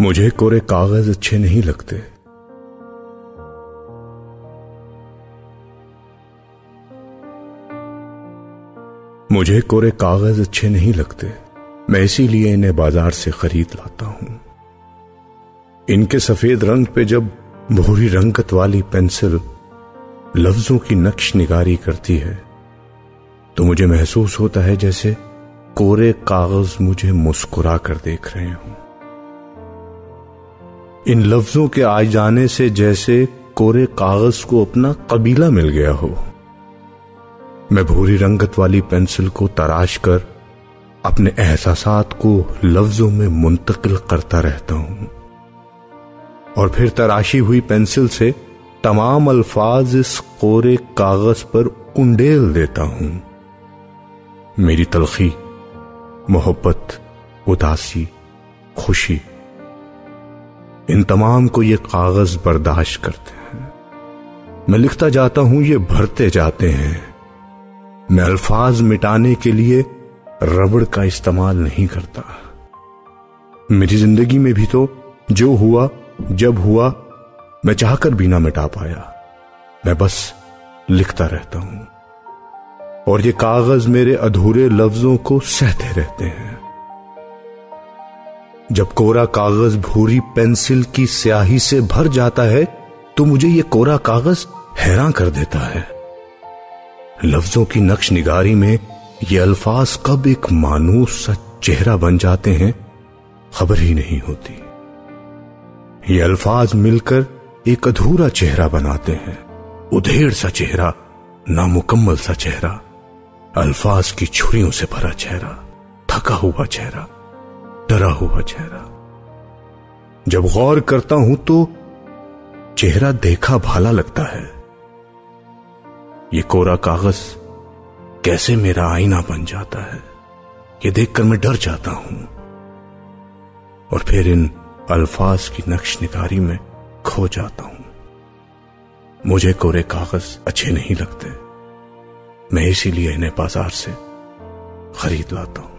मुझे कोरे कागज अच्छे नहीं लगते। मुझे कोरे कागज अच्छे नहीं लगते, मैं इसीलिए इन्हें बाजार से खरीद लाता हूं। इनके सफेद रंग पे जब भूरी रंगत वाली पेंसिल लफ्जों की नक्श निगारी करती है तो मुझे महसूस होता है जैसे कोरे कागज मुझे मुस्कुरा कर देख रहे हों। इन लफ्जों के आ जाने से जैसे कोरे कागज को अपना कबीला मिल गया हो। मैं भूरी रंगत वाली पेंसिल को तराश कर अपने एहसासात को लफ्जों में मुंतकिल करता रहता हूं और फिर तराशी हुई पेंसिल से तमाम अल्फाज इस कोरे कागज पर उंडेल देता हूं। मेरी तलखी, मोहब्बत, उदासी, खुशी, इन तमाम को ये कागज बर्दाश्त करते हैं। मैं लिखता जाता हूं, ये भरते जाते हैं। मैं अल्फाज मिटाने के लिए रबड़ का इस्तेमाल नहीं करता। मेरी जिंदगी में भी तो जो हुआ जब हुआ मैं चाहकर भी ना मिटा पाया। मैं बस लिखता रहता हूं और ये कागज मेरे अधूरे लफ्जों को सहते रहते हैं। जब कोरा कागज भूरी पेंसिल की स्याही से भर जाता है तो मुझे ये कोरा कागज हैरान कर देता है। लफ्जों की नक्श निगारी में ये अल्फाज कब एक मानूस सा चेहरा बन जाते हैं खबर ही नहीं होती। ये अल्फाज मिलकर एक अधूरा चेहरा बनाते हैं, उधेड़ सा चेहरा, नामुकम्मल सा चेहरा, अल्फाज की छुरियों से भरा चेहरा, थका हुआ चेहरा, डरा हुआ चेहरा। जब गौर करता हूं तो चेहरा देखा भाला लगता है। ये कोरा कागज कैसे मेरा आईना बन जाता है, ये देखकर मैं डर जाता हूं और फिर इन अल्फाज की नक्श निगारी में खो जाता हूं। मुझे कोरे कागज अच्छे नहीं लगते, मैं इसीलिए इन्हें बाजार से खरीद लाता हूं।